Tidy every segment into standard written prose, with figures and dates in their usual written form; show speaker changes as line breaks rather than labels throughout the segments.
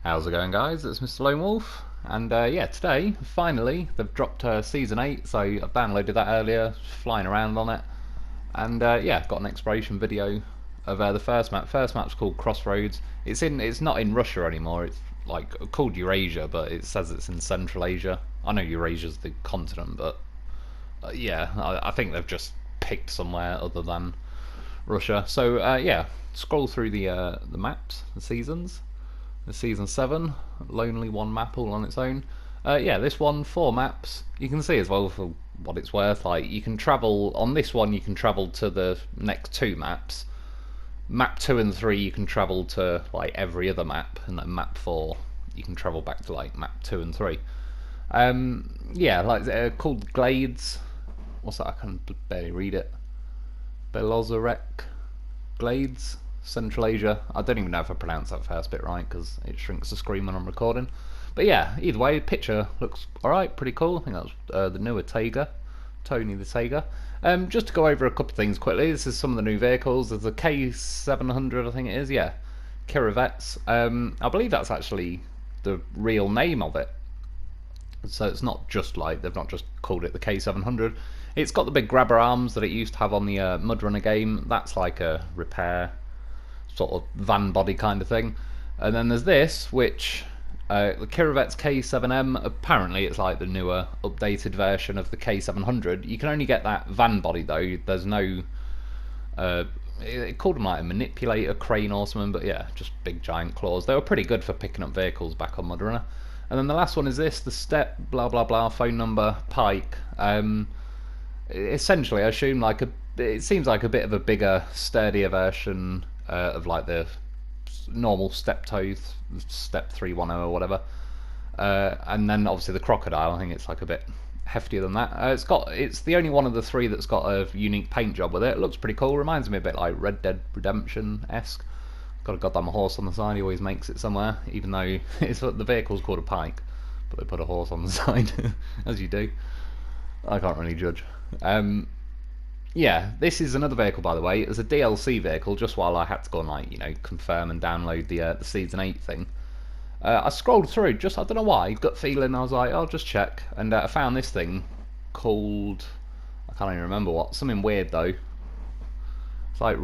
How's it going, guys? It's Mr. Lo4f, and yeah, today finally they've dropped Season 8, so I've downloaded that earlier, flying around on it, and yeah, got an exploration video of the first map. First map's called Crossroads. It's not in Russia anymore. It's like called Eurasia, but it says it's in Central Asia. I know Eurasia's the continent, but yeah, I think they've just picked somewhere other than Russia. So yeah, scroll through the maps, the seasons. Season 7, lonely one map all on its own. Yeah, this one, 4 maps. You can see as well for what it's worth, like you can travel, on this one you can travel to the next 2 maps. Map 2 and 3 you can travel to like every other map, and then map 4 you can travel back to like map 2 and 3. Yeah, like they're called Glades. What's that? I can barely read it. Belozarek Glades, Central Asia. I don't even know if I pronounced that first bit right because it shrinks the screen when I'm recording. But yeah, either way, the picture looks alright, pretty cool. I think that's the newer Taiga, Tony the Taiga. Just to go over a couple of things quickly, this is some of the new vehicles. There's a K700, I think it is, yeah. Kirovets. I believe that's actually the real name of it. So it's not just like, they've not just called it the K700. It's got the big grabber arms that it used to have on the Mudrunner game. That's like a repair sort of van body kind of thing. And then there's this, which the Kirovet's K7M, apparently it's like the newer updated version of the K700. You can only get that van body though. There's no it called them like a manipulator crane or something, but yeah, just big giant claws. They were pretty good for picking up vehicles back on Mudrunner. And then the last one is this, the step blah blah blah phone number Pike. Essentially I assume like it seems like a bit of a bigger, sturdier version of like the normal step toe, step 310 or whatever, and then obviously the crocodile. I think it's like a bit heftier than that. It's the only one of the 3 that's got a unique paint job with it. It looks pretty cool. Reminds me a bit like Red Dead Redemption-esque. Got a goddamn horse on the side. He always makes it somewhere, even though the vehicle's called a Pike, but they put a horse on the side, as you do. I can't really judge. Yeah, this is another vehicle, by the way. It's a DLC vehicle, just while I had to go and, like, you know, confirm and download the Season 8 thing. I scrolled through, just, I don't know why, gut feeling, I was like, I'll just check. And I found this thing called, I can't even remember what, something weird, though. It's like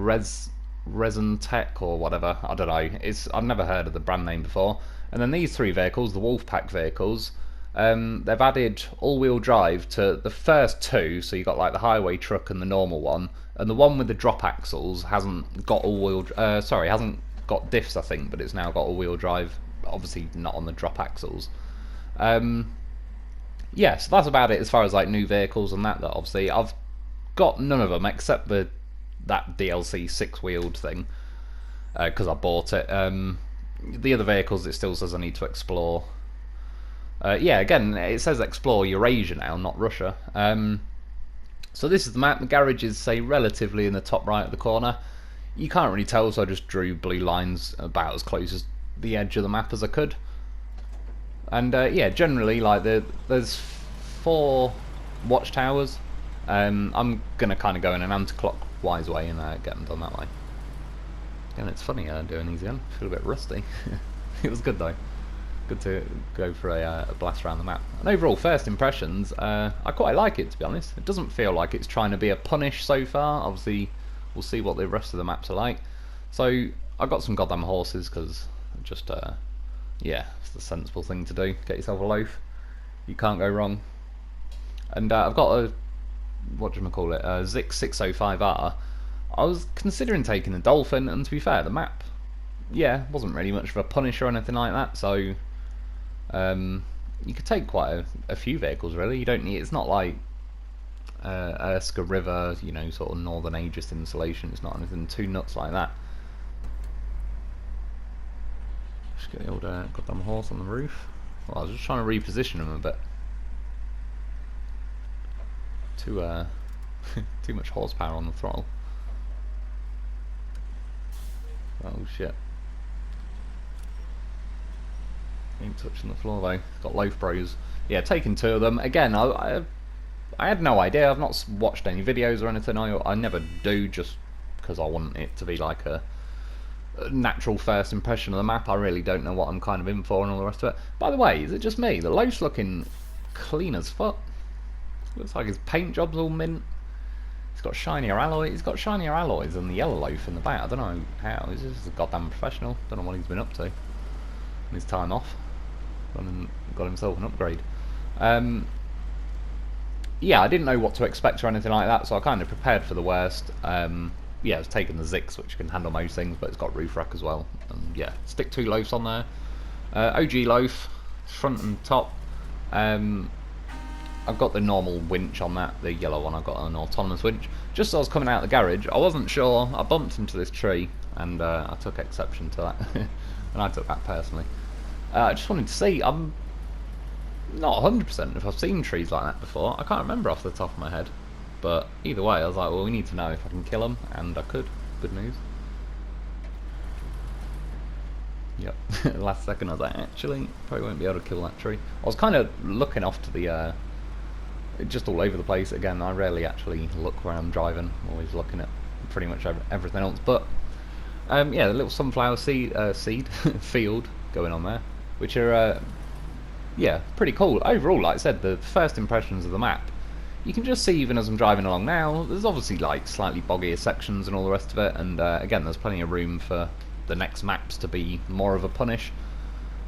Resin Tech or whatever, I don't know. I've never heard of the brand name before. And then these 3 vehicles, the Wolfpack vehicles, they've added all-wheel drive to the first 2, so you've got like the highway truck and the normal one, and the one with the drop axles hasn't got hasn't got diffs, I think, but it's now got all-wheel drive, obviously not on the drop axles. Yeah, so that's about it as far as like new vehicles and that obviously I've got none of them except that DLC 6-wheeled thing, because I bought it. The other vehicles it still says I need to explore. Yeah, again, it says explore Eurasia now, not Russia. So this is the map. The garage is, say, relatively in the top right of the corner. You can't really tell, so I just drew blue lines about as close as the edge of the map as I could. And yeah, generally, like there's 4 watchtowers. I'm gonna kind of go in an anti-clockwise way and get them done that way. And it's funny doing these again. I feel a bit rusty. It was good though. Good to go for a blast around the map. And overall, first impressions, I quite like it, to be honest. It doesn't feel like it's trying to be a punish so far. Obviously, we'll see what the rest of the maps are like. So, I've got some goddamn horses, because just, yeah, it's the sensible thing to do. Get yourself a loaf. You can't go wrong. And I've got a, whatchamacallit, a Zikz 605R. I was considering taking a Dolphin, and to be fair, the map, yeah, wasn't really much of a punish or anything like that, so you could take quite a few vehicles really. You don't need, it's not like Erska River, you know, sort of Northern Aegis installation. It's not anything too nuts like that. Just get the old goddamn horse on the roof. Well, I was just trying to reposition him a bit. Too much horsepower on the throttle. Oh shit. Ain't touching the floor though. Got loaf bros. Yeah, taking 2 of them. Again, I had no idea. I've not watched any videos or anything. I never do, just because I want it to be like a natural first impression of the map. I really don't know what I'm kind of in for and all the rest of it. By the way, is it just me? The Lo4f's looking clean as fuck. Looks like his paint job's all mint. He's got shinier alloy. He's got shinier alloys than the yellow Lo4f in the back. I don't know how. He's just a goddamn professional. Don't know what he's been up to in his time off. Got himself an upgrade. Yeah, I didn't know what to expect or anything like that, so I kind of prepared for the worst. Yeah, it's taken the Zikz, which can handle most things, but it's got roof rack as well. And yeah, stick 2 Lo4fs on there. OG Lo4f, front and top. I've got the normal winch on that, the yellow one. I've got an autonomous winch. Just as I was coming out of the garage, I wasn't sure. I bumped into this tree, and I took exception to that, and I took that personally. I just wanted to see. I'm not 100% if I've seen trees like that before. I can't remember off the top of my head. But either way, I was like, well, we need to know if I can kill them, and I could. Good news. Yep. Last second, I was like, actually, probably won't be able to kill that tree. I was kind of looking off to the, just all over the place. Again, I rarely actually look where I'm driving. I'm always looking at pretty much everything else. But yeah, the little sunflower seed field going on there, which are yeah, pretty cool. Overall, like I said, the first impressions of the map, you can just see even as I'm driving along now, there's obviously like slightly boggier sections and all the rest of it, and again, there's plenty of room for the next maps to be more of a punish.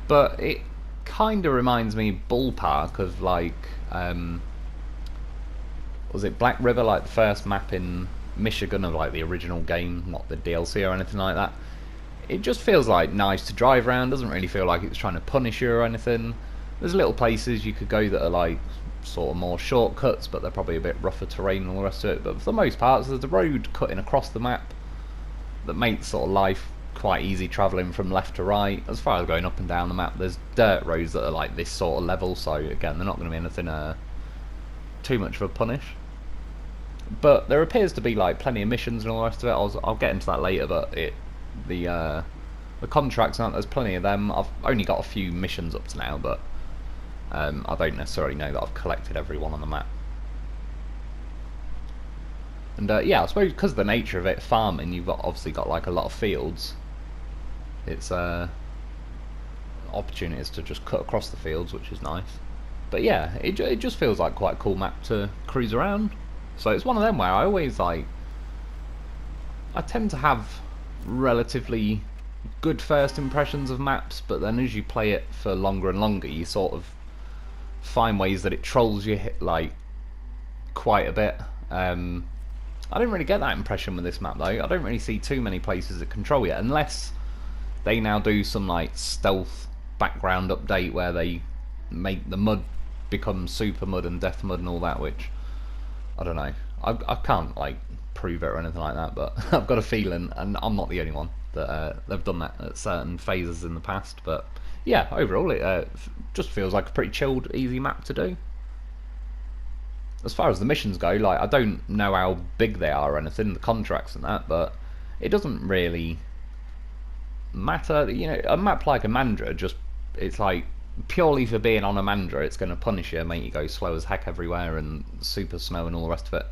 But it kind of reminds me ballpark of like, was it Black River, like the first map in Michigan of like the original game, not the DLC or anything like that. It just feels like nice to drive around, doesn't really feel like it's trying to punish you or anything. There's little places you could go that are like sort of more shortcuts, but they're probably a bit rougher terrain and all the rest of it. But for the most part, there's a road cutting across the map that makes sort of life quite easy travelling from left to right. As far as going up and down the map, there's dirt roads that are like this sort of level, so again, they're not going to be anything too much of a punish. But there appears to be like plenty of missions and all the rest of it. I'll get into that later, but the contracts aren't. There's plenty of them. I've only got a few missions up to now, but I don't necessarily know that I've collected every one on the map. And yeah, I suppose because of the nature of it, farming, you've obviously got like a lot of fields. It's opportunities to just cut across the fields, which is nice. But yeah, it just feels like quite a cool map to cruise around. So it's one of them where I always like, I tend to have relatively good first impressions of maps, but then as you play it for longer and longer, you sort of find ways that it trolls you like quite a bit. I don't really get that impression with this map though. I don't really see too many places that control you, unless they now do some like stealth background update where they make the mud become super mud and death mud and all that, which I don't know. I can't like prove it or anything like that, but I've got a feeling, and I'm not the only one, that they've done that at certain phases in the past. But yeah, overall it just feels like a pretty chilled, easy map to do. As far as the missions go, like, I don't know how big they are or anything, the contracts and that, but it doesn't really matter. You know, a map like Amandra, just, it's like, purely for being on Amandra, it's going to punish you, make you go slow as heck everywhere, and super snow and all the rest of it.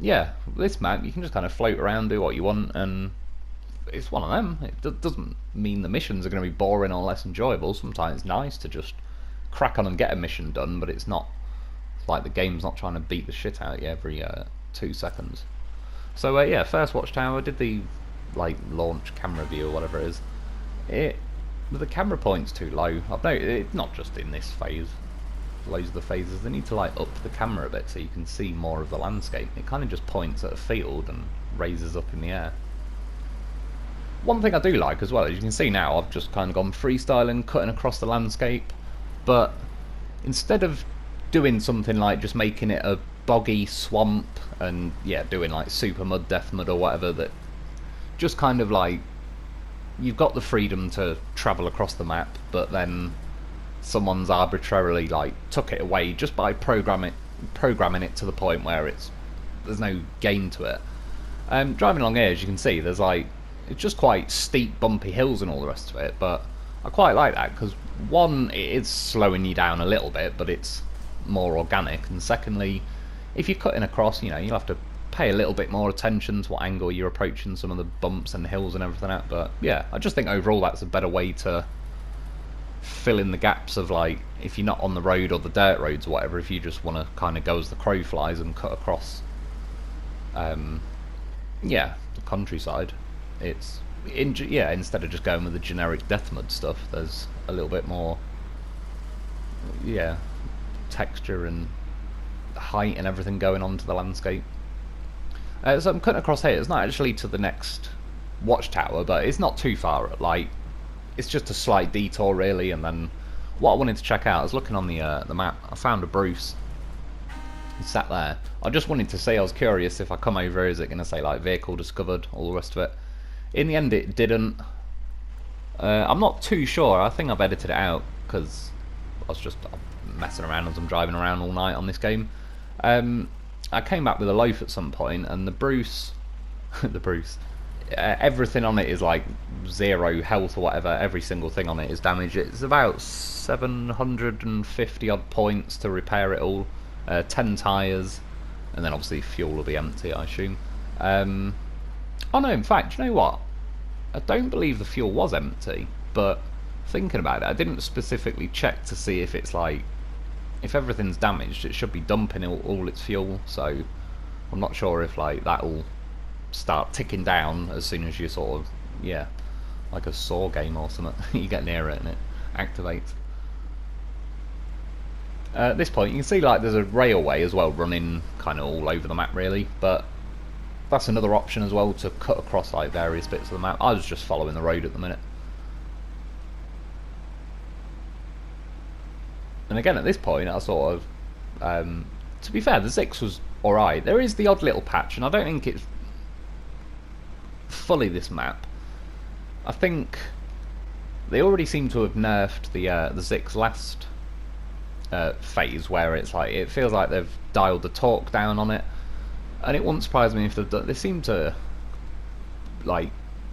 Yeah, this map, you can just kind of float around, do what you want, and it's one of them. It doesn't mean the missions are going to be boring or less enjoyable. Sometimes it's nice to just crack on and get a mission done, but it's not like the game's not trying to beat the shit out of you every 2 seconds. So yeah, first Watchtower, did the like launch camera view or whatever it is. The camera point's too low. I've noticed it's not just in this phase. Loads of the phases, they need to like up the camera a bit so you can see more of the landscape. It kind of just points at a field and raises up in the air. One thing I do like as well, as you can see now, I've just kind of gone freestyling, cutting across the landscape, but instead of doing something like just making it a boggy swamp and yeah, doing like super mud, death mud or whatever, that just kind of like, you've got the freedom to travel across the map, but then someone's arbitrarily like took it away just by programming it to the point where there's no gain to it. Driving along here, as you can see, there's like, it's just quite steep, bumpy hills and all the rest of it, but I quite like that because one, it is slowing you down a little bit, but it's more organic, and secondly, if you're cutting across, you know, you'll have to pay a little bit more attention to what angle you're approaching some of the bumps and hills and everything at. But yeah, I just think overall that's a better way to fill in the gaps of, like, if you're not on the road or the dirt roads or whatever, if you just want to kind of go as the crow flies and cut across yeah, the countryside, it's instead of just going with the generic death mud stuff, there's a little bit more texture and height and everything going on to the landscape. So I'm cutting across here. It's not actually to the next Watchtower, but it's not too far. Like, it's just a slight detour really. And then what I wanted to check out, I was looking on the map. I found a Bruce. He sat there. I just wanted to say, I was curious if I come over, is it going to say like vehicle discovered, all the rest of it. In the end, it didn't. I'm not too sure. I think I've edited it out because I was just messing around as I'm driving around all night on this game. I came back with a loaf at some point, and the Bruce, everything on it is like 0 health or whatever. Every single thing on it is damaged. It's about 750 odd points to repair it all. 10 tyres, and then obviously fuel will be empty, I assume. Oh no, in fact, you know what? I don't believe the fuel was empty, but thinking about it, I didn't specifically check to see if it's like, if everything's damaged, it should be dumping all its fuel, so I'm not sure if like that'll start ticking down as soon as you sort of, like a Saw game or something. You get near it and it activates. At this point you can see like there's a railway as well running kind of all over the map really, but that's another option as well to cut across like various bits of the map. I was just following the road at the minute. And again at this point I sort of, to be fair, the Zikz was alright. There is the odd little patch, and I don't think it's fully this map. I think they already seem to have nerfed the Zikz last phase, where it's like, it feels like they've dialed the torque down on it, and it wouldn't surprise me if they seem to like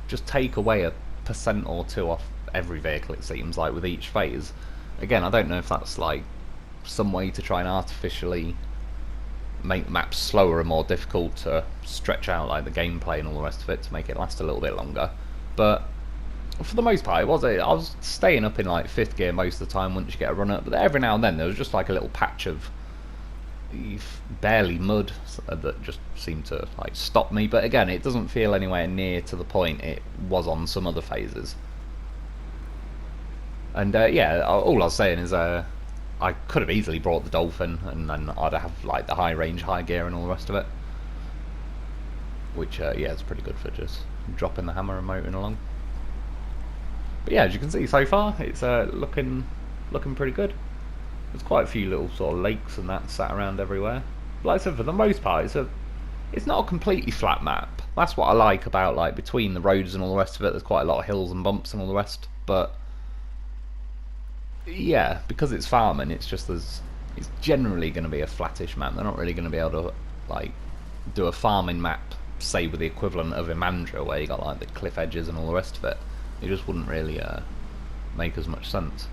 just take away a % or 2 off every vehicle, it seems like, with each phase. Again, I don't know if that's like some way to try and artificially make maps slower and more difficult to stretch out like the gameplay and all the rest of it to make it last a little bit longer, but for the most part I was staying up in like 5th gear most of the time once you get a run up, but every now and then there was just like a little patch of barely mud that just seemed to like stop me. But again, it doesn't feel anywhere near to the point it was on some other phases. And yeah, all I was saying is I could have easily brought the Dolphin, and then I'd have like the high range, high gear and all the rest of it, which yeah, it's pretty good for just dropping the hammer and motoring along. But yeah, as you can see so far, it's looking pretty good. There's quite a few little sort of lakes and that sat around everywhere. But like I said, for the most part, it's not a completely flat map. That's what I like about, like, between the roads and all the rest of it. There's quite a lot of hills and bumps and all the rest. But yeah, because it's farming, it's just it's generally going to be a flattish map. They're not really going to be able to like do a farming map, say with the equivalent of Imandra, where you got like the cliff edges and all the rest of it. It just wouldn't really make as much sense.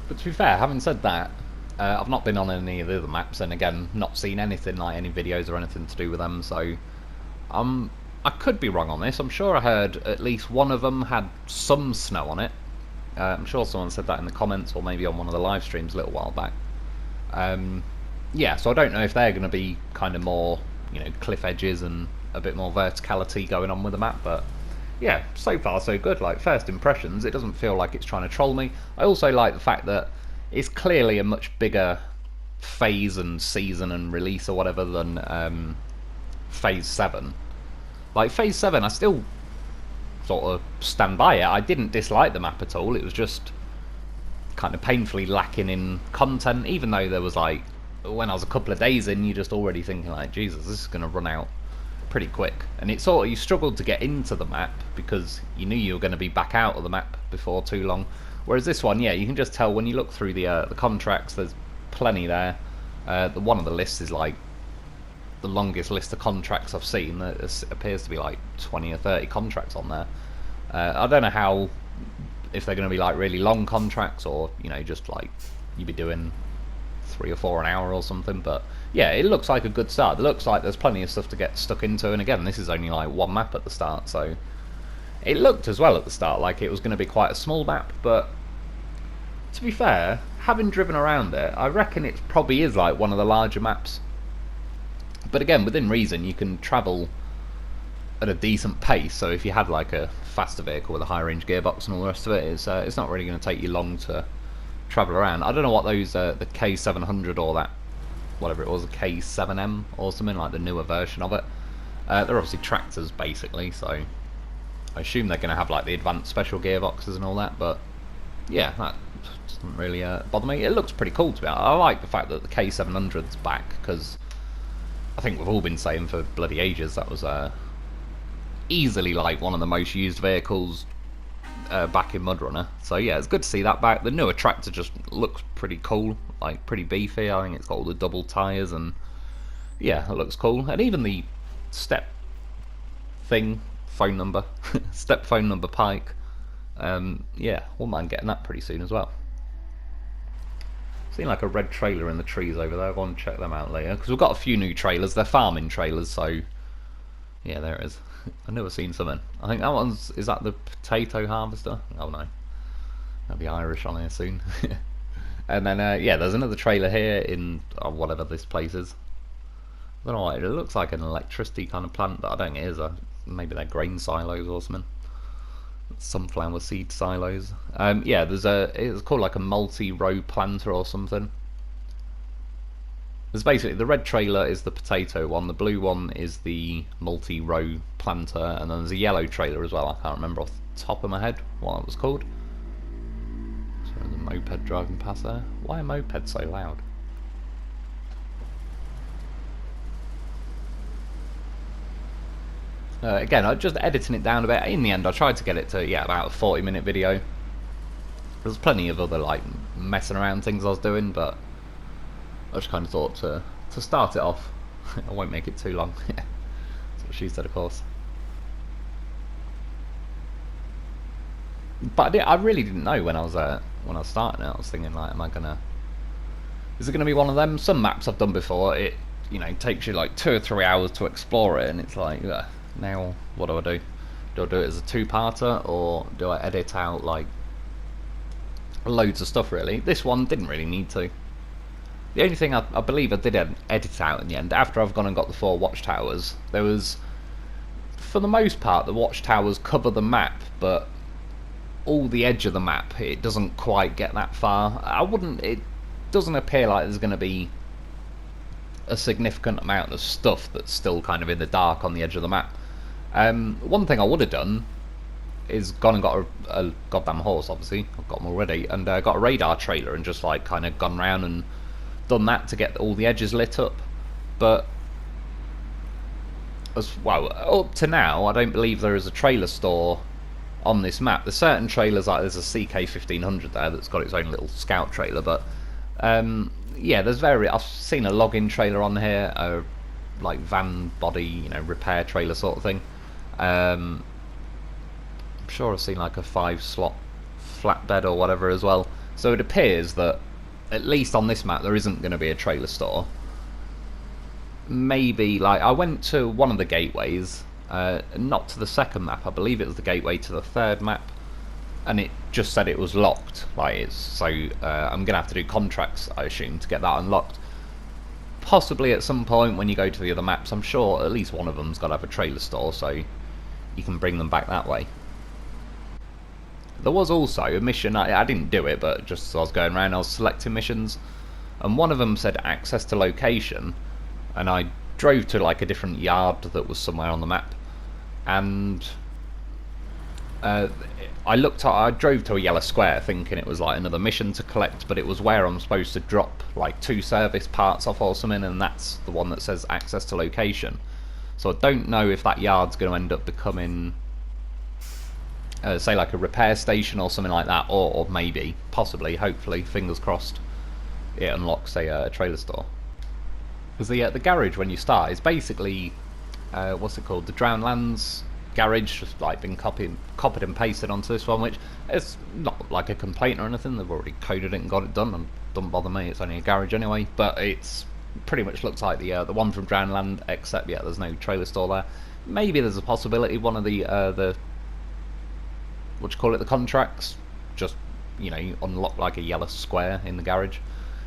But to be fair, having said that, I've not been on any of the other maps, and again, not seen anything like any videos or anything to do with them, so I could be wrong on this. I'm sure I heard at least one of them had some snow on it. I'm sure someone said that in the comments, or maybe on one of the live streams a little while back. Yeah, so I don't know if they're going to be kind of more, you know, cliff edges and a bit more verticality going on with the map, but yeah, so far so good. Like, first impressions, it doesn't feel like it's trying to troll me. I also like the fact that it's clearly a much bigger phase and season and release or whatever than Phase 7. Like, Phase 7, I still sort of stand by it. I didn't dislike the map at all. It was just kind of painfully lacking in content, even though there was, like, when I was a couple of days in, you're just already thinking, like, Jesus, this is going to run out pretty quick. And it sort of, you struggled to get into the map because you knew you were going to be back out of the map before too long. Whereas this one, yeah, you can just tell when you look through the contracts, there's plenty there. One of the lists is like the longest list of contracts I've seen. There appears to be like 20 or 30 contracts on there. I don't know how, if they're going to be like really long contracts, or, you know, just like you'd be doing 3 or 4 an hour or something. But yeah, it looks like a good start. It looks like there's plenty of stuff to get stuck into, and again, this is only like one map at the start, so it looked as well at the start like it was going to be quite a small map, but to be fair, having driven around it, I reckon it probably is like one of the larger maps. But again, within reason, you can travel at a decent pace, so if you had like a faster vehicle with a high range gearbox and all the rest of it, it's not really going to take you long to travel around. I don't know what those the K700 or that whatever it was, a K7M or something, like the newer version of it, they're obviously tractors basically, so I assume they're going to have like the advanced special gearboxes and all that. But yeah, that doesn't really bother me. It looks pretty cool to me. I like the fact that the K700's back, because I think we've all been saying for bloody ages that was easily like one of the most used vehicles back in MudRunner. So yeah, it's good to see that back. The newer tractor just looks pretty cool, like pretty beefy. I think it's got all the double tyres, and yeah, it looks cool. And even the step thing, phone number, step phone number pike, yeah, wouldn't mind getting that pretty soon as well. Seen like a red trailer in the trees over there. I want to check them out later, because we've got a few new trailers. They're farming trailers, so yeah, there it is. I've never seen something. I think that one's, is that the potato harvester? Oh no, that'll be Irish on here soon. And then yeah, there's another trailer here in whatever this place is. I don't know what it looks like, an electricity kind of plant, but I don't think it is. Maybe they're grain silos or something. Sunflower seed silos. Yeah, it's called like a multi-row planter or something. There's basically, the red trailer is the potato one, the blue one is the multi-row planter, and then there's a yellow trailer as well. I can't remember off the top of my head what it was called. So there's a moped driving past there. Why are mopeds so loud? Again, I'm just editing it down a bit. In the end, I tried to get it to, yeah, about a 40-minute video. There's plenty of other like messing around things I was doing, but I just kind of thought to start it off, I won't make it too long. That's what she said, of course. But I really didn't know when I was starting it. I was thinking like, is it gonna be one of them? Some maps I've done before, it, you know, takes you like 2 or 3 hours to explore it, and it's like, now what do I do? Do I do it as a two-parter, or do I edit out like loads of stuff? Really, this one didn't really need to. The only thing I believe I did edit out in the end, after I've gone and got the 4 watchtowers, there was, for the most part, the watchtowers cover the map, but all the edge of the map, it doesn't quite get that far. It doesn't appear like there's going to be a significant amount of stuff that's still kind of in the dark on the edge of the map. One thing I would have done is gone and got a goddamn horse, obviously, I've got them already, and got a radar trailer and just like kind of gone round and done that to get all the edges lit up. But as well, up to now, I don't believe there is a trailer store on this map. There's certain trailers, like there's a CK1500 there that's got its own little scout trailer, but yeah, I've seen a login trailer on here, a like van body, you know, repair trailer sort of thing. I'm sure I've seen like a 5-slot flatbed or whatever as well. So it appears that at least on this map there isn't going to be a trailer store. Maybe, like, I went to one of the gateways, not to the second map, I believe it was the gateway to the third map, and it just said it was locked. Like, so I'm gonna have to do contracts, I assume, to get that unlocked. Possibly at some point when you go to the other maps, I'm sure at least one of them's got to have a trailer store, so you can bring them back that way. There was also a mission, I didn't do it, but just as I was going around I was selecting missions, and one of them said access to location, and I drove to like a different yard that was somewhere on the map, and I drove to a yellow square thinking it was like another mission to collect, but it was where I'm supposed to drop like 2 service parts off or something, and that's the one that says access to location. So I don't know if that yard's going to end up becoming say like a repair station or something like that, or maybe, possibly, hopefully, fingers crossed, it unlocks a trailer store. Because the garage when you start is basically what's it called, the Drowned Lands garage, just like been copied and pasted onto this one, which is not like a complaint or anything. They've already coded it and got it done, and doesn't bother me. It's only a garage anyway. But it's pretty much looks like the one from Drownland, except yeah, there's no trailer store there. Maybe there's a possibility one of the what do you call it, the contracts, just, you know, you unlock like a yellow square in the garage.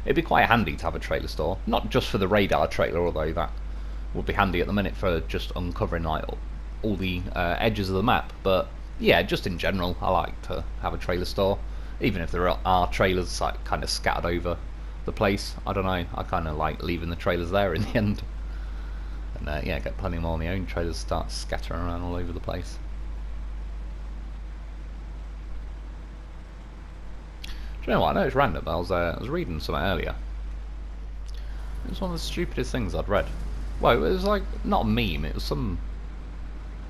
It'd be quite handy to have a trailer store, not just for the radar trailer, although that would be handy at the minute for just uncovering like all the edges of the map, but yeah, just in general, I like to have a trailer store, even if there are trailers like kind of scattered over the place. I don't know, I kind of like leaving the trailers there in the end, and yeah, get plenty more of my own trailers, start scattering around all over the place. Do you know what? I know it's random, but I was reading something earlier. It was one of the stupidest things I'd read. Well, it was like not a meme. It was some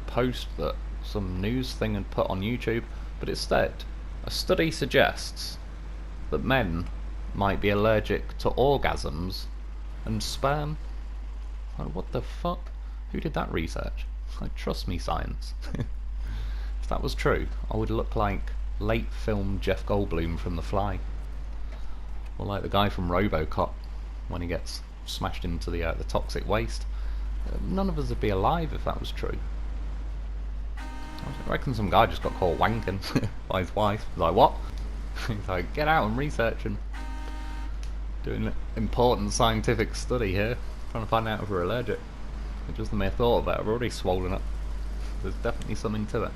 post that some news thing had put on YouTube, but it said a study suggests that men might be allergic to orgasms and sperm. Like, what the fuck? Who did that research? Like, trust me, science. If that was true, I would look like late film Jeff Goldblum from The Fly, or like the guy from RoboCop when he gets smashed into the toxic waste. None of us would be alive if that was true. I reckon some guy just got caught wanking by his wife. He's like, what? He's like, get out and research and doing an important scientific study here, trying to find out if we're allergic. Just the mere thought of it, I've already swollen up. There's definitely something to it.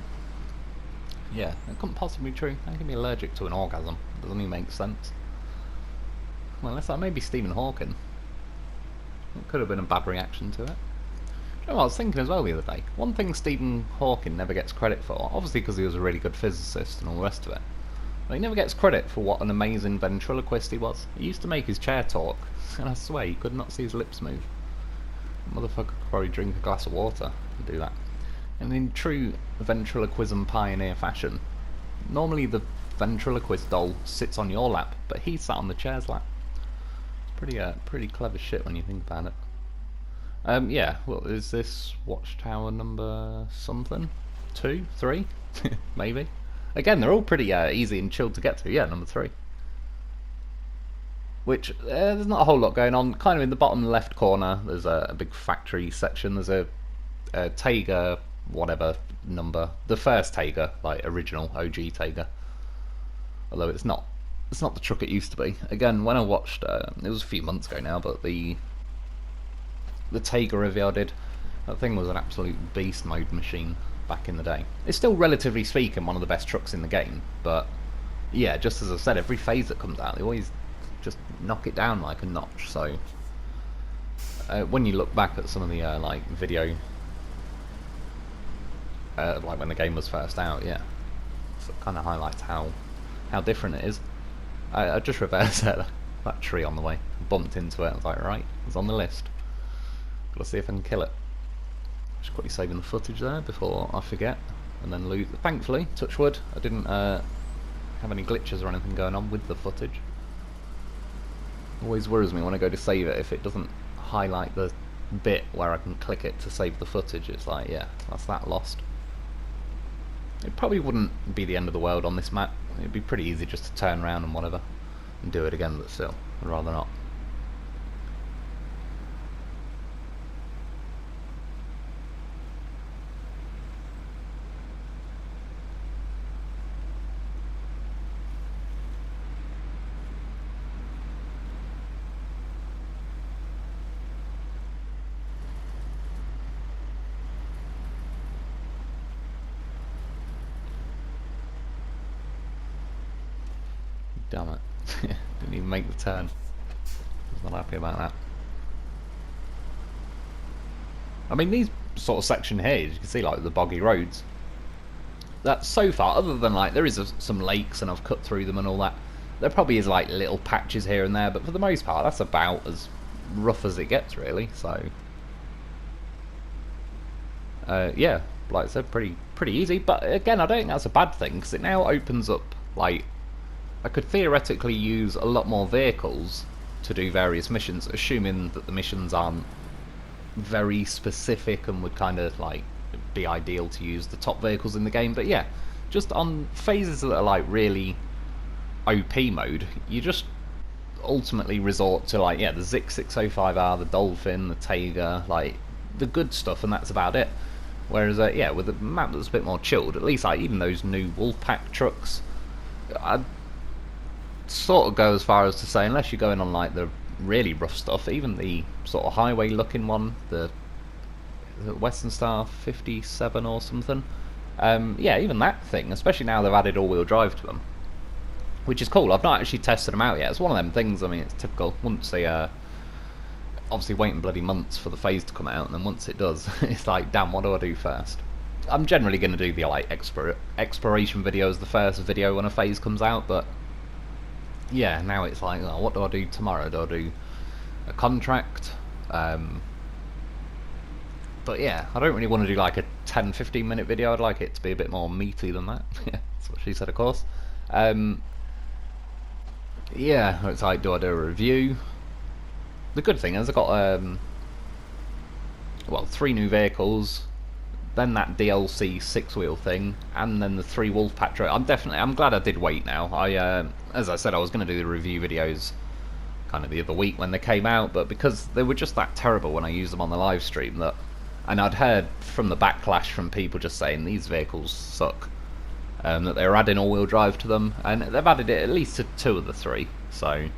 Yeah, it couldn't possibly be true. How can you be allergic to an orgasm? It doesn't even make sense. Well, unless that may be Stephen Hawking. It could have been a bad reaction to it. You know what I was thinking as well the other day? One thing Stephen Hawking never gets credit for, obviously because he was a really good physicist and all the rest of it, but he never gets credit for what an amazing ventriloquist he was. He used to make his chair talk, and I swear he could not see his lips move. Motherfucker could probably drink a glass of water to do that. And in true ventriloquism pioneer fashion, normally the ventriloquist doll sits on your lap, but he sat on the chair's lap. It's pretty clever shit when you think about it. Yeah, well, is this Watchtower number something? 2? 3? Maybe? Again, they're all pretty easy and chilled to get to. Yeah, number 3. Which, there's not a whole lot going on. Kind of in the bottom left corner, there's a big factory section. There's a Taiga, whatever number. The first Taiga, like original OG Taiga. Although it's not the truck it used to be. Again, when I watched, it was a few months ago now, but the Taiga review I did, that thing was an absolute beast mode machine back in the day. It's still, relatively speaking, one of the best trucks in the game, but yeah, just as I said, every phase that comes out, they always just knock it down like a notch. So when you look back at some of the like video, like when the game was first out, yeah, so it kind of highlights how different it is. I just reversed that tree on the way, bumped into it. I was like, right, it's on the list. Gotta see if I can kill it. Just quickly saving the footage there before I forget, and then loot. Thankfully, touch wood, I didn't have any glitches or anything going on with the footage. Always worries me when I go to save it if it doesn't highlight the bit where I can click it to save the footage. It's like, yeah, that's that lost. It probably wouldn't be the end of the world on this map. It'd be pretty easy just to turn around and whatever and do it again, but still, I'd rather not. Damn it. Didn't even make the turn. I was not happy about that. I mean, these sort of section here, you can see like the boggy roads. That so far, other than like there is some lakes and I've cut through them and all that, there probably is like little patches here and there, but for the most part that's about as rough as it gets really. So yeah, like I said, pretty easy. But again, I don't think that's a bad thing, because it now opens up, like, I could theoretically use a lot more vehicles to do various missions, assuming that the missions aren't very specific and would kind of like be ideal to use the top vehicles in the game. But yeah, just on phases that are like really OP mode, you just ultimately resort to like, yeah, the Zikz 605R, the Dolphin, the Taiga, like the good stuff, and that's about it. Whereas yeah, with a map that's a bit more chilled, at least like even those new Wolfpack trucks, I'd sort of go as far as to say, unless you're going on like the really rough stuff, even the sort of highway looking one, the Western Star 57 or something, yeah, even that thing, especially now they've added all-wheel drive to them, which is cool. I've not actually tested them out yet. It's one of them things, I mean, it's typical. Once they obviously waiting bloody months for the phase to come out, and then once it does, it's like, damn, what do I do first? I'm generally going to do the like exploration video as the first video when a phase comes out, but yeah, now it's like, oh, what do I do tomorrow? Do I do a contract? But yeah, I don't really want to do like a 10-15 minute video. I'd like it to be a bit more meaty than that. That's what she said, of course. Yeah, it's like, do I do a review? The good thing is I got well, 3 new vehicles, then that DLC 6-wheel thing, and then the 3 Wolfpack truck. I'm glad I did wait now. As I said, I was going to do the review videos kind of the other week when they came out, but because they were just that terrible when I used them on the live stream, and I'd heard from the backlash from people just saying these vehicles suck, that they were adding all-wheel drive to them, and they've added it at least to 2 of the 3, so...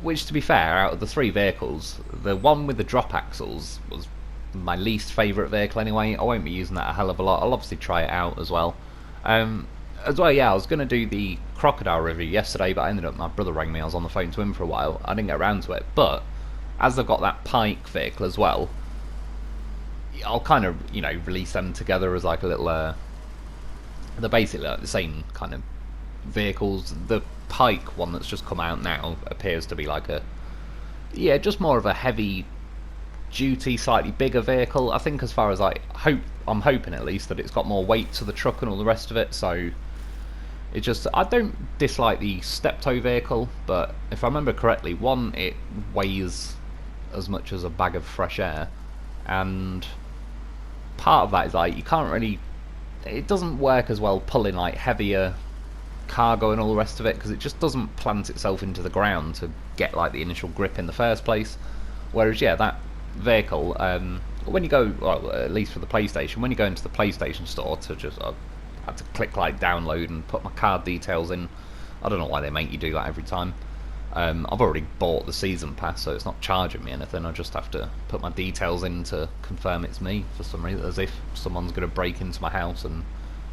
Which, to be fair, out of the 3 vehicles, the one with the drop axles was my least favourite vehicle anyway. I won't be using that a hell of a lot. I'll obviously try it out as well. As well, yeah, I was going to do the Crocodile review yesterday, but I ended up, my brother rang me, I was on the phone to him for a while. I didn't get around to it, but as I've got that Pike vehicle as well, I'll kind of, you know, release them together as like a little, they're basically like the same kind of vehicles. The Pike one that's just come out now appears to be like a, yeah, just more of a heavy duty, slightly bigger vehicle. I think as far as I'm hoping at least that it's got more weight to the truck and all the rest of it, so it just, I don't dislike the Steptoe vehicle, but if I remember correctly, one, it weighs as much as a bag of fresh air, and part of that is like, you can't really, it doesn't work as well pulling like heavier cargo and all the rest of it, because it just doesn't plant itself into the ground to get like the initial grip in the first place. Whereas yeah, that vehicle, when you go, well, at least for the PlayStation, when you go into the PlayStation store to just, I had to click like download and put my card details in. I don't know why they make you do that every time. I've already bought the season pass, so it's not charging me anything. I just have to put my details in to confirm it's me for some reason, as if someone's going to break into my house and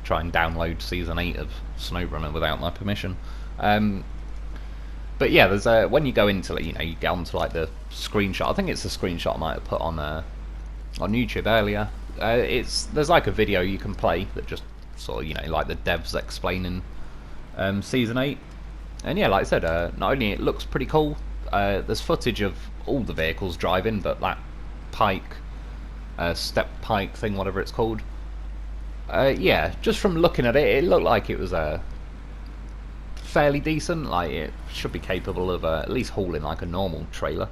try and download season 8 of SnowRunner without my permission. But yeah, there's when you go into, you know, you get onto like the screenshot. I think it's the screenshot I might have put on YouTube earlier. There's like a video you can play that just sort of, you know, like the devs explaining season 8. And yeah, like I said, not only it looks pretty cool, there's footage of all the vehicles driving, but that Pike, step Pike thing, whatever it's called. Yeah, just from looking at it, it looked like it was fairly decent. Like, it should be capable of at least hauling like a normal trailer.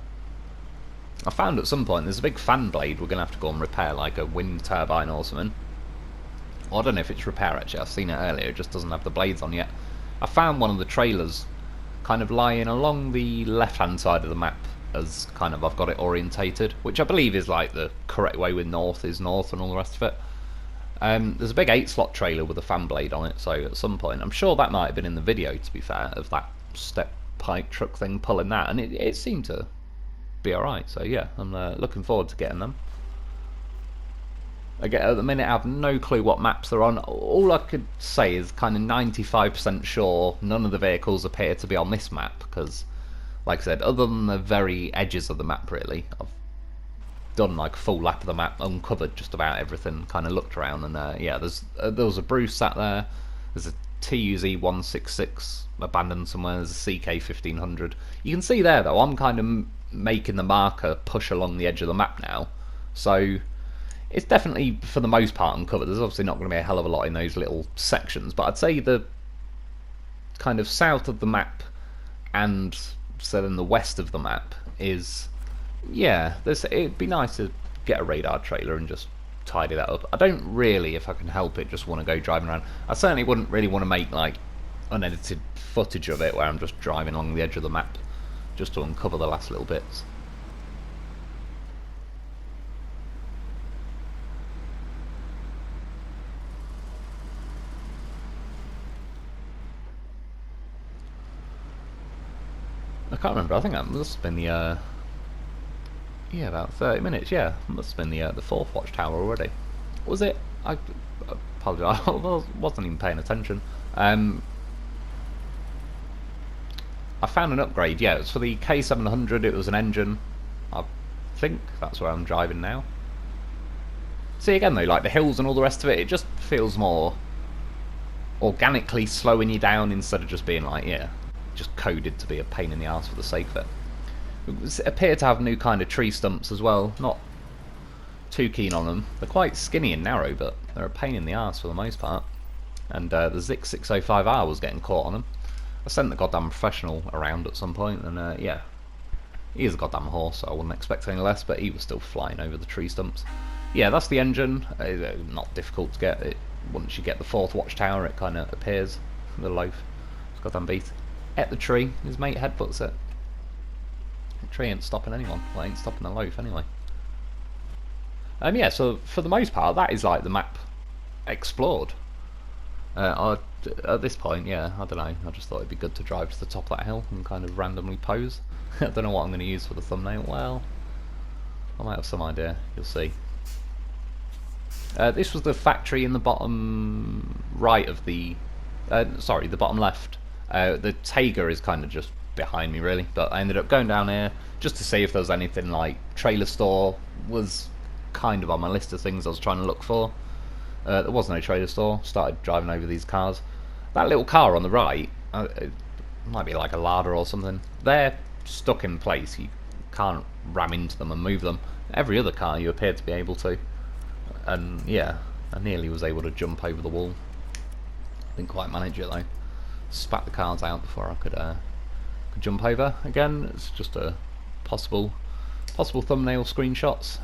I found at some point there's a big fan blade we're going to have to go and repair, like a wind turbine or something. Well, I don't know if it's repair actually, I've seen it earlier, it just doesn't have the blades on yet. I found one of the trailers kind of lying along the left hand side of the map, as kind of I've got it orientated, which I believe is like the correct way with north is north and all the rest of it. There's a big 8-slot trailer with a fan blade on it, so at some point, I'm sure that might have been in the video to be fair, of that step Pike truck thing pulling that, and it seemed to be alright, so yeah, I'm looking forward to getting them. Again, at the minute I have no clue what maps they're on. All I could say is kind of 95% sure none of the vehicles appear to be on this map, because like I said, other than the very edges of the map really, I've done like a full lap of the map, uncovered just about everything, kind of looked around, and yeah, there was a Bruce sat there, there's a TUZ 166 abandoned somewhere, there's a CK 1500. You can see there though, I'm kind of making the marker push along the edge of the map now, so it's definitely for the most part uncovered. There's obviously not going to be a hell of a lot in those little sections, but I'd say the kind of south of the map and so then the west of the map is, yeah, it'd be nice to get a radar trailer and just tidy that up. I don't really, if I can help it, just want to go driving around. I certainly wouldn't really want to make like unedited footage of it where I'm just driving along the edge of the map just to uncover the last little bits. I can't remember. I think that must have been the yeah, about 30 minutes. Yeah, must have been the fourth Watchtower already. Was it? I apologise. I wasn't even paying attention. I found an upgrade. Yeah, it was for the K700. It was an engine. I think that's where I'm driving now. See, again though, like the hills and all the rest of it, it just feels more organically slowing you down instead of just being like, yeah, just coded to be a pain in the arse for the sake of it. It appear to have new kind of tree stumps as well. Not too keen on them. They're quite skinny and narrow, but they're a pain in the arse for the most part. And the Zikz 605R was getting caught on them. I sent the goddamn professional around at some point, and yeah, he is a goddamn horse, so I wouldn't expect any less, but he was still flying over the tree stumps. Yeah, that's the engine. Not difficult to get. Once you get the fourth Watchtower, it kind of appears. The loaf. It's goddamn beat. At the tree, his mate headbutts it. The tree ain't stopping anyone. Well, it ain't stopping the loaf anyway. Yeah, so for the most part, that is like the map explored. At this point, yeah, I don't know. I just thought it'd be good to drive to the top of that hill and kind of randomly pose. I don't know what I'm going to use for the thumbnail. Well, I might have some idea. You'll see. This was the factory in the bottom right of the... sorry, the bottom left. The Tiger is kind of just behind me, really. But I ended up going down here just to see if there was anything like trailer store. Was kind of on my list of things I was trying to look for. There was no trailer store. Started driving over these cars. That little car on the right, it might be like a ladder or something. They're stuck in place. You can't ram into them and move them. Every other car you appear to be able to. And yeah, I nearly was able to jump over the wall. Didn't quite manage it though. Spat the cars out before I could jump over. Again, it's just a possible thumbnail screenshots.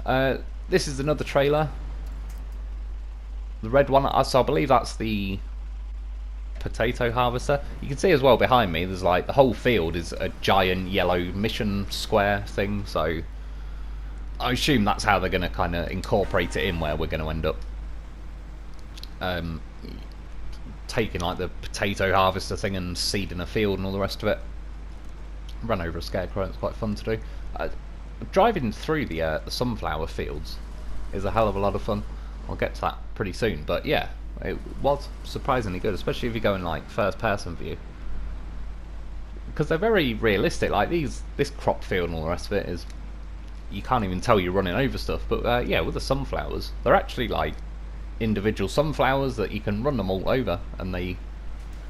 This is another trailer. The red one, so I believe that's the potato harvester. You can see as well behind me, there's like the whole field is a giant yellow mission square thing, so I assume that's how they're going to kind of incorporate it in where we're going to end up taking like the potato harvester thing and seeding a field and all the rest of it. Run over a scarecrow, it's quite fun to do. Driving through the sunflower fields is a hell of a lot of fun. I'll get to that pretty soon, but yeah, it was surprisingly good, especially if you're going like first person view, because they're very realistic. Like this crop field and all the rest of it is, you can't even tell you're running over stuff. But yeah, with the sunflowers, they're actually like individual sunflowers that you can run them all over, and they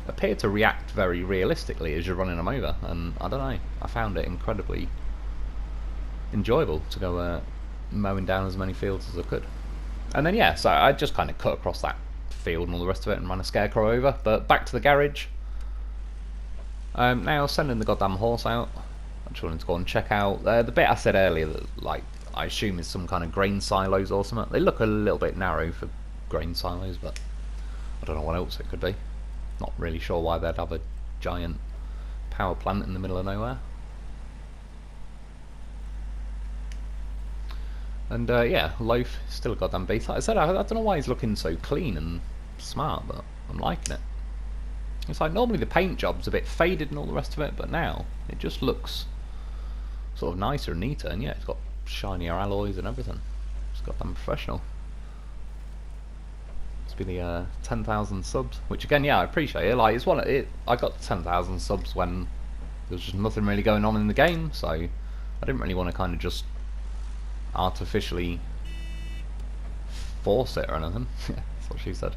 appear to react very realistically as you're running them over. And I don't know, I found it incredibly enjoyable to go mowing down as many fields as I could. And then yeah, so I just kind of cut across that field and all the rest of it and ran a scarecrow over. But back to the garage. Now sending the goddamn horse out. I just wanted to go and check out the bit I said earlier that, like, I assume is some kind of grain silos or something. They look a little bit narrow for grain silos, but I don't know what else it could be. Not really sure why they'd have a giant power plant in the middle of nowhere. And yeah, Lo4f still a goddamn beast. Like I said, I don't know why he's looking so clean and smart, but I'm liking it. It's like normally the paint job's a bit faded and all the rest of it, but now it just looks sort of nicer and neater. And yeah, it's got shinier alloys and everything. It's goddamn professional. Must be the 10,000 subs, which again, yeah, I appreciate it. Like it's I got 10,000 subs when there was just nothing really going on in the game, so I didn't really want to kind of just artificially force it or anything. That's what she said.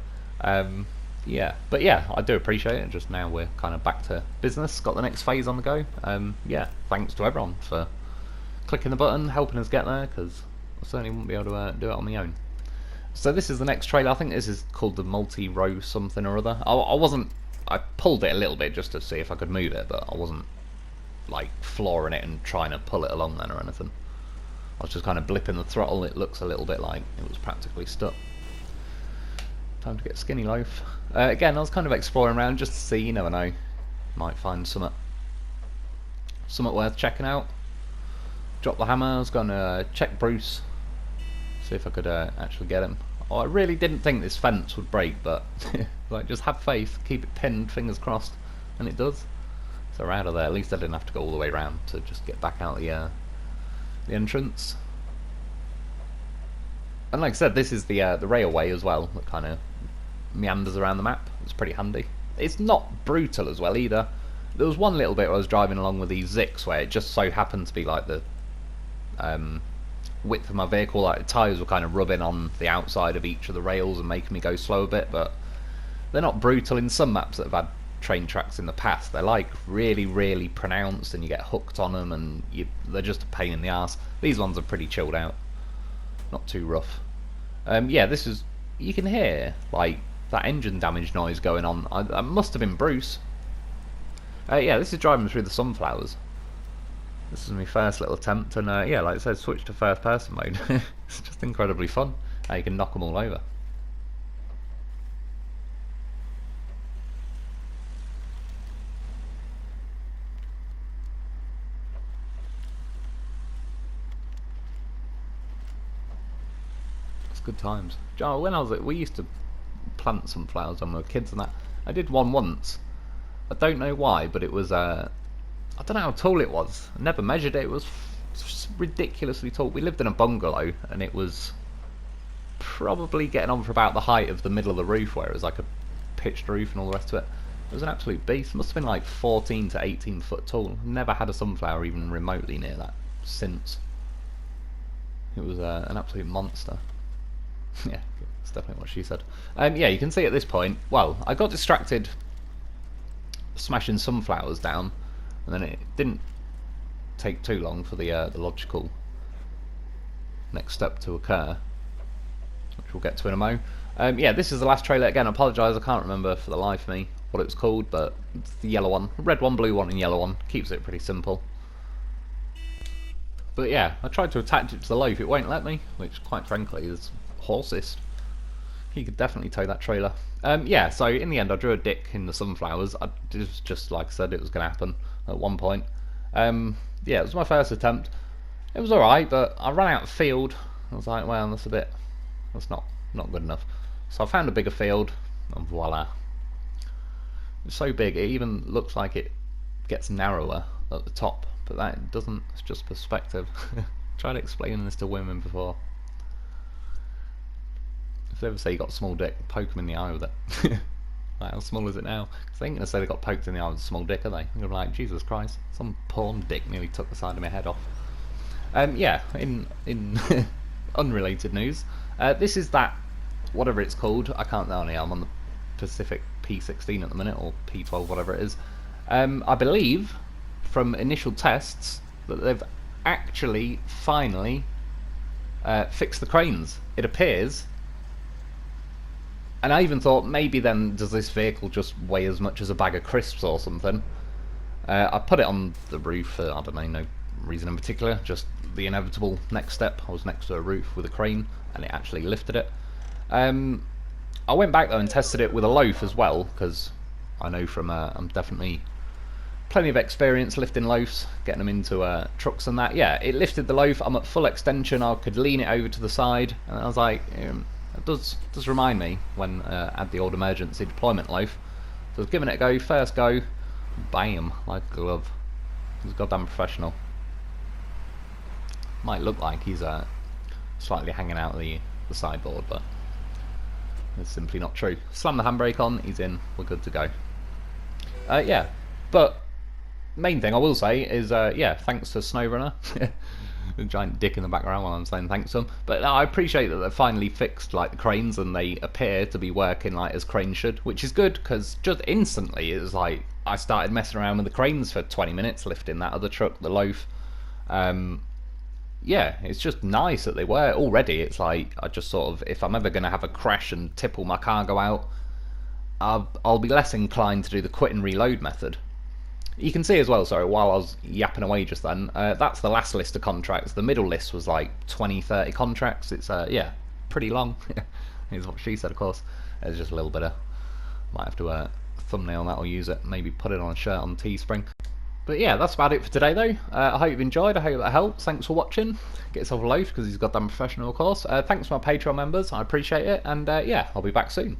Yeah, but yeah, I do appreciate it. Just now we're kind of back to business, got the next phase on the go. Yeah, thanks to everyone for clicking the button, helping us get there, because I certainly wouldn't be able to do it on my own. So this is the next trailer. I think this is called the multi-row something or other. I pulled it a little bit just to see if I could move it, but I wasn't like flooring it and trying to pull it along then or anything. I was just kind of blipping the throttle. It looks a little bit like it was practically stuck. Time to get skinny loaf. Again, I was kind of exploring around just to see, you never know, might find something worth checking out. Drop the hammer. I was going to check Bruce, see if I could actually get him. Oh, I really didn't think this fence would break, but like, just have faith, keep it pinned, fingers crossed, and it does. So we're out of there. At least I didn't have to go all the way around to just get back out the entrance. And like I said, this is the railway as well that kind of meanders around the map. It's pretty handy. It's not brutal as well either. There was one little bit where I was driving along with these Zikz where it just so happened to be like the width of my vehicle, like the tyres were kind of rubbing on the outside of each of the rails and making me go slow a bit, but they're not brutal. In some maps that have had train tracks in the past, they're like really, really pronounced and you get hooked on them and they're just a pain in the ass. These ones are pretty chilled out, not too rough. Yeah, this is, you can hear like that engine damage noise going on. That must have been Bruce. Yeah, this is driving through the sunflowers. This is my first little attempt, and yeah, like I said, switch to first person mode. It's just incredibly fun how you can knock them all over. It's good times. When I was we used to plant sunflowers when we were kids and that. I did one once. I don't know why, but it was I don't know how tall it was. I never measured it. It was ridiculously tall. We lived in a bungalow, and it was probably getting on for about the height of the middle of the roof, where it was like a pitched roof and all the rest of it. It was an absolute beast. It must have been like 14 to 18 foot tall. Never had a sunflower even remotely near that since. It was an absolute monster. Yeah, that's definitely what she said. Yeah, you can see at this point, well, I got distracted smashing sunflowers down, and then it didn't take too long for the logical next step to occur, which we'll get to in a mo. Yeah, this is the last trailer. Again, I apologise, I can't remember for the life of me what it was called, but it's the yellow one. Red one, blue one, and yellow one. Keeps it pretty simple. But yeah, I tried to attach it to the loaf, it won't let me, which quite frankly is horsist. He could definitely tow that trailer. Yeah, so in the end I drew a dick in the sunflowers. It was just like I said it was going to happen at one point. Yeah, it was my first attempt. It was alright, but I ran out of field. I was like, well, that's not good enough. So I found a bigger field, and voila. It's so big, it even looks like it gets narrower at the top, but that doesn't, it's just perspective. Tried explaining this to women before. If they ever say you got a small dick, poke them in the eye with it. Like, how small is it now? Because they ain't going to say they got poked in the eye with a small dick, are they? They're going to be like, Jesus Christ, some porn dick nearly took the side of my head off. Yeah, in unrelated news, this is that, whatever it's called, I can't know, I'm on the Pacific P16 at the minute, or P12, whatever it is. I believe, from initial tests, that they've actually, finally, fixed the cranes. It appears. And I even thought, maybe then, does this vehicle just weigh as much as a bag of crisps or something? I put it on the roof for, I don't know, no reason in particular, just the inevitable next step. I was next to a roof with a crane, and it actually lifted it. I went back though and tested it with a loaf as well, because I know from, I'm definitely plenty of experience lifting loafs, getting them into trucks and that. Yeah, it lifted the loaf, I'm at full extension, I could lean it over to the side, and I was like, it does remind me when I had the old emergency deployment loaf. So I was giving it a go, first go, bam, like a glove. He's goddamn professional. Might look like he's slightly hanging out of the sideboard, but it's simply not true. Slam the handbrake on, he's in, we're good to go. Yeah, but main thing I will say is, yeah, thanks to SnowRunner. A giant dick in the background while I'm saying thanks to them. But I appreciate that they've finally fixed like the cranes, and they appear to be working like as cranes should, which is good, because just instantly it was like I started messing around with the cranes for 20 minutes, lifting that other truck, the loaf. Yeah, it's just nice that they were. Already it's like, I just sort of, if I'm ever going to have a crash and tip all my cargo out, I'll be less inclined to do the quit and reload method. You can see as well, sorry, while I was yapping away just then, that's the last list of contracts. The middle list was like 20, 30 contracts. It's, yeah, pretty long. Is what she said, of course. There's just a little bit of, might have to thumbnail that or use it, maybe put it on a shirt on Teespring. But yeah, that's about it for today though. I hope you've enjoyed, I hope that helps. Thanks for watching. Get yourself a loaf because he's goddamn professional, of course. Thanks to my Patreon members, I appreciate it. And yeah, I'll be back soon.